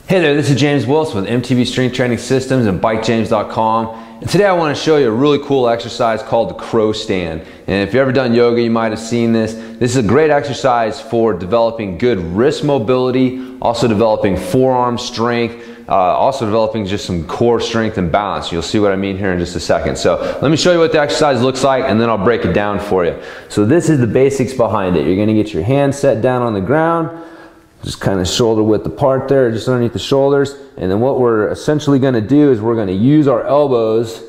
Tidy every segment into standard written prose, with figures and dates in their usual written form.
Hey there, this is James Wilson with MTV Strength Training Systems and BikeJames.com. And today I want to show you a really cool exercise called the crow stand. And if you've ever done yoga, you might have seen this. This is a great exercise for developing good wrist mobility, also developing forearm strength, also developing just some core strength and balance. You'll see what I mean here in just a second. So let me show you what the exercise looks like and then I'll break it down for you. So this is the basics behind it. You're going to get your hands set down on the ground. Just kind of shoulder width apart there, just underneath the shoulders. And then what we're essentially going to do is we're going to use our elbows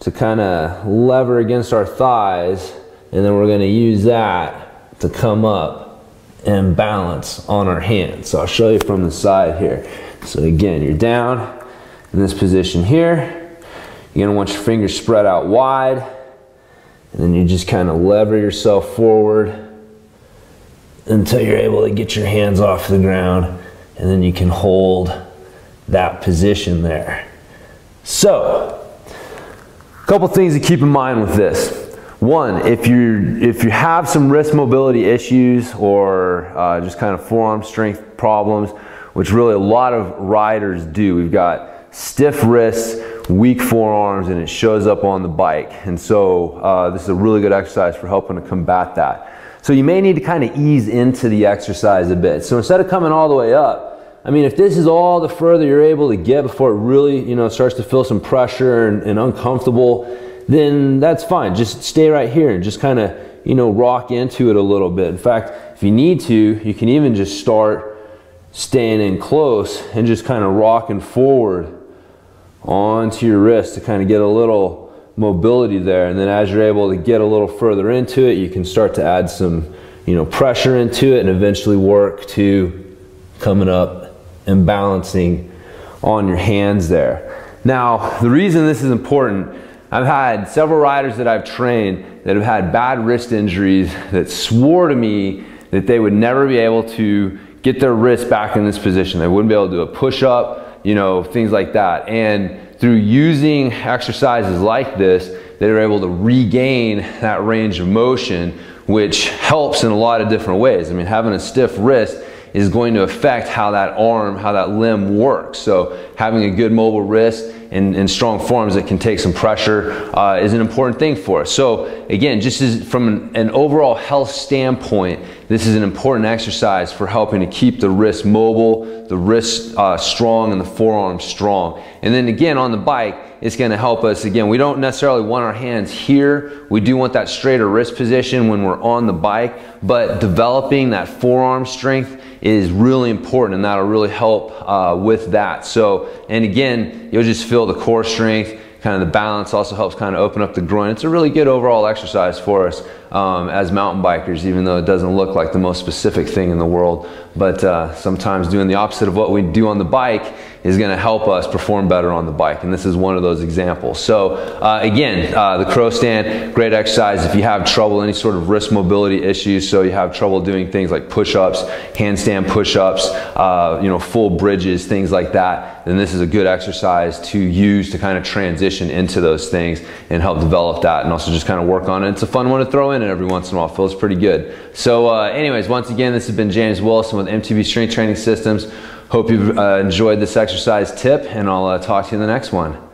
to kind of lever against our thighs. And then we're going to use that to come up and balance on our hands. So I'll show you from the side here. So again, you're down in this position here. You're going to want your fingers spread out wide. And then you just kind of lever yourself forward until you're able to get your hands off the ground, and then you can hold that position there. So, a couple things to keep in mind with this. One, if you have some wrist mobility issues or just kind of forearm strength problems, which really a lot of riders do, we've got stiff wrists, weak forearms, and it shows up on the bike. And so this is a really good exercise for helping to combat that. So you may need to kind of ease into the exercise a bit. So instead of coming all the way up, I mean, if this is all the further you're able to get before it really, starts to feel some pressure and uncomfortable, then that's fine. Just stay right here and just kind of, rock into it a little bit. In fact, if you need to, you can even just start staying in close and just kind of rocking forward onto your wrist to kind of get a little mobility there. And then as you're able to get a little further into it, you can start to add some pressure into it and eventually work to coming up and balancing on your hands there. Now, the reason this is important, I've had several riders that I've trained that have had bad wrist injuries that swore to me that they would never be able to get their wrist back in this position. They wouldn't be able to do a push-up, things like that. And through using exercises like this, they're able to regain that range of motion, which helps in a lot of different ways. I mean, having a stiff wrist is going to affect how that arm, how that limb works. So having a good mobile wrist and strong forearms that can take some pressure is an important thing for us. So again, just as from an overall health standpoint, this is an important exercise for helping to keep the wrist mobile, the wrist strong, and the forearm strong. And then again, on the bike, it's going to help us. Again, we don't necessarily want our hands here. We do want that straighter wrist position when we're on the bike, but developing that forearm strength is really important, and that'll really help with that. So, and again, you'll just feel the core strength, kind of the balance also helps kind of open up the groin. It's a really good overall exercise for us as mountain bikers, even though it doesn't look like the most specific thing in the world. But sometimes doing the opposite of what we do on the bike is going to help us perform better on the bike, and this is one of those examples. So again, the crow stand, great exercise if you have trouble, any sort of wrist mobility issues, so you have trouble doing things like push-ups, handstand push-ups, full bridges, things like that, then this is a good exercise to use to kind of transition into those things and help develop that, and also just kind of work on it. It's a fun one to throw in every once in a while. Feels pretty good. So anyways, once again, this has been James Wilson with MTV Strength Training Systems. Hope you've enjoyed this exercise tip, and I'll talk to you in the next one.